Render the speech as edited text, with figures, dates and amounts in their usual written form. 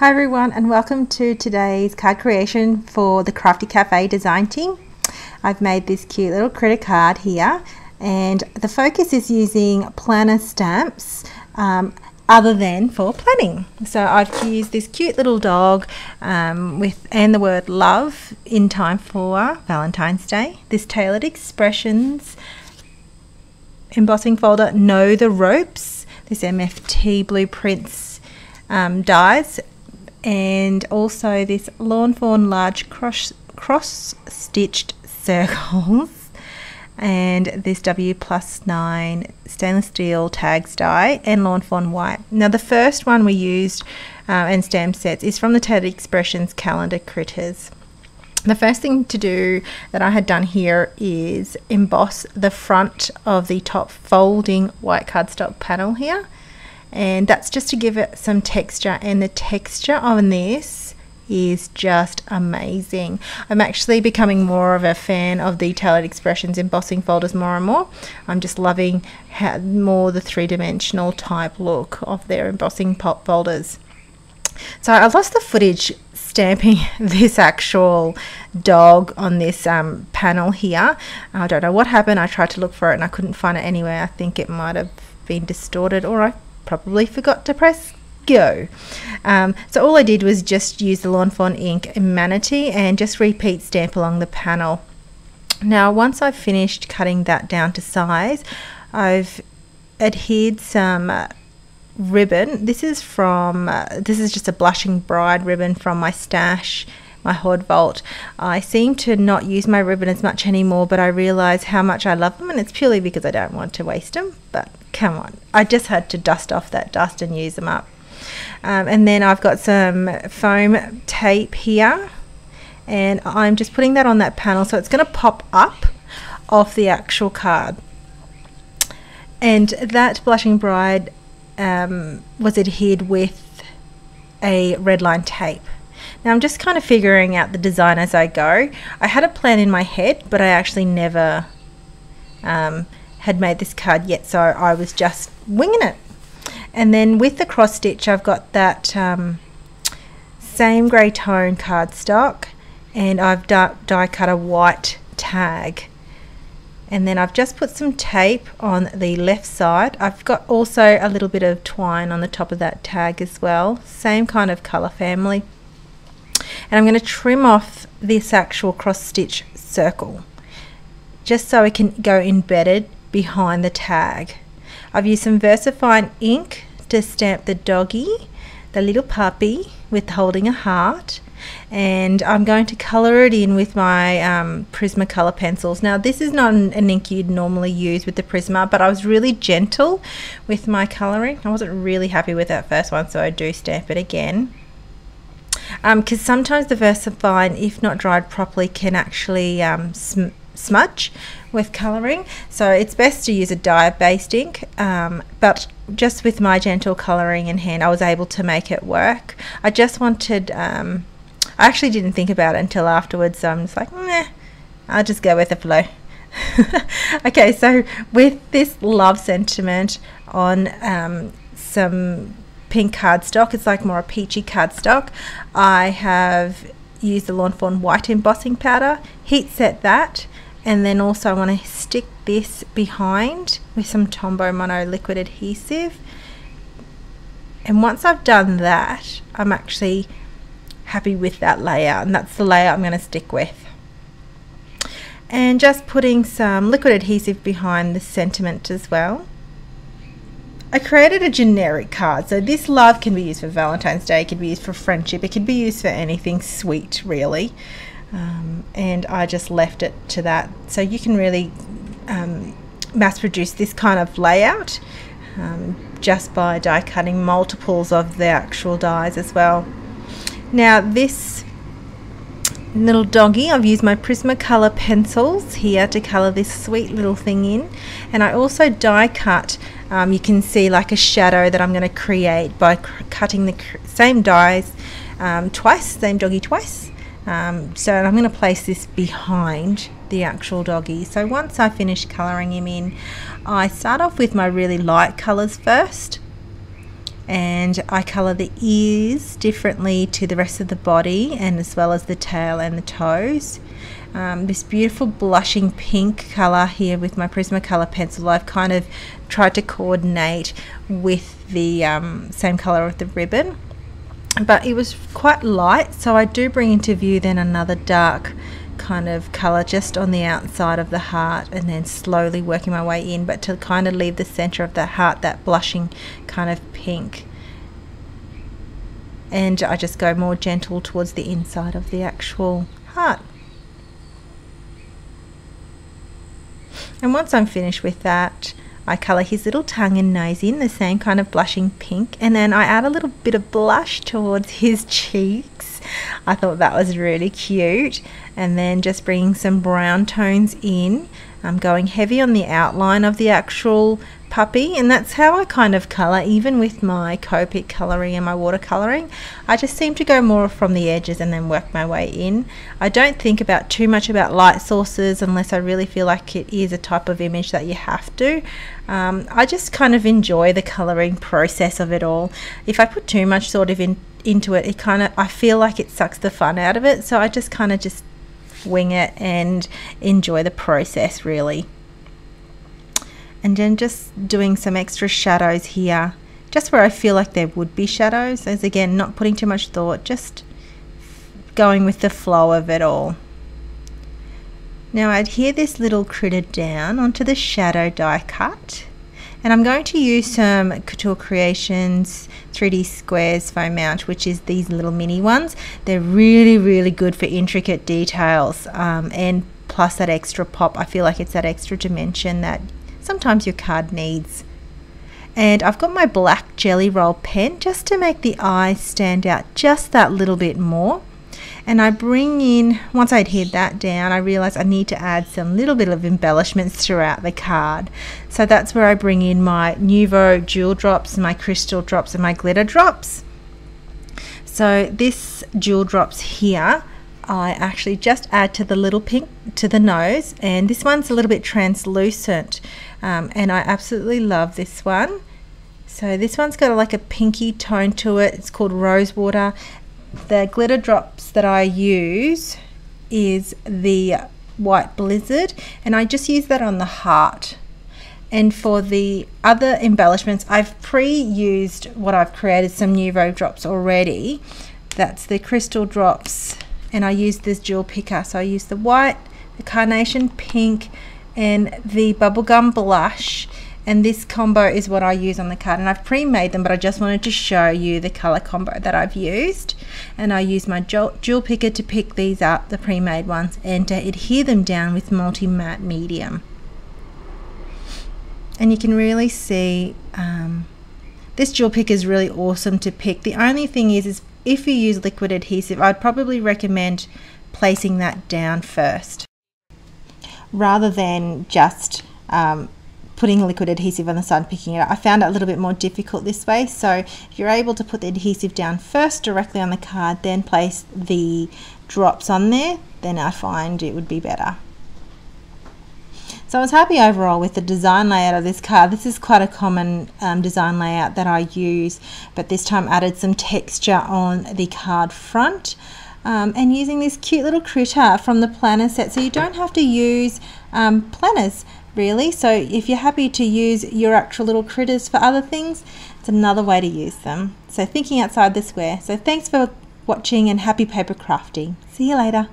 Hi everyone, and welcome to today's card creation for the Craftie Cafe design team. I've made this cute little critter card here, and the focus is using planner stamps other than for planning. So I've used this cute little dog and the word love in time for Valentine's Day. This Tailored Expressions embossing folder, Know the Ropes, this MFT Blueprints dies, and also this Lawn Fawn large cross stitched circles, and this W+9 stainless steel tags die, and Lawn Fawn white. Now the first one we used and stamp sets is from the Tailored Expressions calendar critters. The first thing to do that I had done here is emboss the front of the top folding white cardstock panel here, and that's just to give it some texture, and the texture on this is just amazing. I'm actually becoming more of a fan of the Tailored Expressions embossing folders more and more. I'm just loving more the three-dimensional type look of their embossing folders. So I lost the footage stamping this actual dog on this panel here. I don't know what happened. I tried to look for it and I couldn't find it anywhere. I think it might have been distorted, or I probably forgot to press go. So all I did was just use the Lawn Fawn ink in Manatee and just repeat stamp along the panel. Now once I've finished cutting that down to size, I've adhered some ribbon. This is just a Blushing Bride ribbon from my stash, my Hoard Vault. I seem to not use my ribbon as much anymore, but I realise how much I love them, and it's purely because I don't want to waste them. But come on, I just had to dust off that dust and use them up. And then I've got some foam tape here, and I'm just putting that on that panel so it's going to pop up off the actual card. And that Blushing Bride was adhered with a red line tape. Now I'm just kind of figuring out the design as I go. I had a plan in my head, but I actually never had made this card yet, so I was just winging it. And then with the cross stitch, I've got that same grey tone cardstock, and I've die cut a white tag. And then I've just put some tape on the left side. I've got also a little bit of twine on the top of that tag as well, same kind of colour family. And I'm going to trim off this actual cross stitch circle just so it can go embedded behind the tag. I've used some VersaFine ink to stamp the doggy, the little puppy with holding a heart, and I'm going to colour it in with my Prismacolor pencils. Now this is not an ink you'd normally use with the Prisma, but I was really gentle with my colouring. I wasn't really happy with that first one, so I do stamp it again. Because sometimes the VersaFine, if not dried properly, can actually smudge with colouring, so it's best to use a dye-based ink, but just with my gentle colouring in hand I was able to make it work. I just wanted, I actually didn't think about it until afterwards, so I'm just like, nah, I'll just go with the flow. Okay, so with this love sentiment on some pink cardstock, it's like more a peachy cardstock, I have used the Lawn Fawn white embossing powder, heat set that, and then also I want to stick this behind with some Tombow Mono liquid adhesive. And once I've done that, I'm actually happy with that layout, and that's the layout I'm going to stick with. And just putting some liquid adhesive behind the sentiment as well. I created a generic card, so this love can be used for Valentine's Day, it can be used for friendship, it can be used for anything sweet really. And I just left it to that, so you can really mass produce this kind of layout just by die cutting multiples of the actual dies as well. Now this little doggy, I've used my Prismacolor pencils here to colour this sweet little thing in, and I also die cut, you can see like a shadow that I'm going to create by cutting the same dies twice, same doggy twice. So I'm going to place this behind the actual doggy. So once I finish colouring him in, I start off with my really light colours first, and I colour the ears differently to the rest of the body, and as well as the tail and the toes. This beautiful blushing pink colour here with my Prismacolor pencil, I've kind of tried to coordinate with the same colour of the ribbon, but it was quite light, so I do bring into view then another dark kind of colour just on the outside of the heart, and then slowly working my way in, but to kind of leave the centre of the heart that blushing kind of pink. And I just go more gentle towards the inside of the actual heart. And once I'm finished with that, I colour his little tongue and nose in the same kind of blushing pink, and then I add a little bit of blush towards his cheeks. I thought that was really cute. And then just bringing some brown tones in. I'm going heavy on the outline of the actual puppy, and that's how I kind of colour, even with my Copic colouring and my watercolouring. I just seem to go more from the edges and then work my way in. I don't think about too much about light sources unless I really feel like it is a type of image that you have to. I just kind of enjoy the colouring process of it all. If I put too much sort of into it, I feel like it sucks the fun out of it, so I just kind of just wing it and enjoy the process really. And then just doing some extra shadows here, just where I feel like there would be shadows, as again, not putting too much thought, just going with the flow of it all. Now I adhere this little critter down onto the shadow die cut, and I'm going to use some Couture Creations 3D Squares foam mount, which is these little mini ones. They're really good for intricate details, and plus that extra pop. I feel like it's that extra dimension that sometimes your card needs. And I've got my black Jelly Roll pen just to make the eyes stand out just that little bit more. And I bring in, once I adhered that down, I realized I need to add some little bit of embellishments throughout the card. So that's where I bring in my Nouveau jewel drops, my crystal drops, and my glitter drops. So this jewel drops here, I actually just add to the little pink to the nose, and this one's a little bit translucent, and I absolutely love this one. So this one's got like a pinky tone to it. It's called Rosewater. The glitter drops that I use is the White Blizzard, and I just use that on the heart. And for the other embellishments, I've pre-used what I've created, some Nouveau drops already. That's the crystal drops, and I use this jewel picker. So I use the white, the carnation pink, and the bubblegum blush, and this combo is what I use on the card. And I've pre-made them, but I just wanted to show you the color combo that I've used. And I use my jewel picker to pick these up, the pre-made ones, and to adhere them down with multi-matte medium. And you can really see this jewel picker is really awesome to pick. The only thing is if you use liquid adhesive, I'd probably recommend placing that down first rather than just putting liquid adhesive on the side and picking it up. I found it a little bit more difficult this way, so if you're able to put the adhesive down first directly on the card, then place the drops on there, then I find it would be better. So I was happy overall with the design layout of this card. This is quite a common design layout that I use, but this time added some texture on the card front, and using this cute little critter from the planner set. So you don't have to use planners really. So if you're happy to use your actual little critters for other things, it's another way to use them. So thinking outside the square. So thanks for watching, and happy paper crafting. See you later.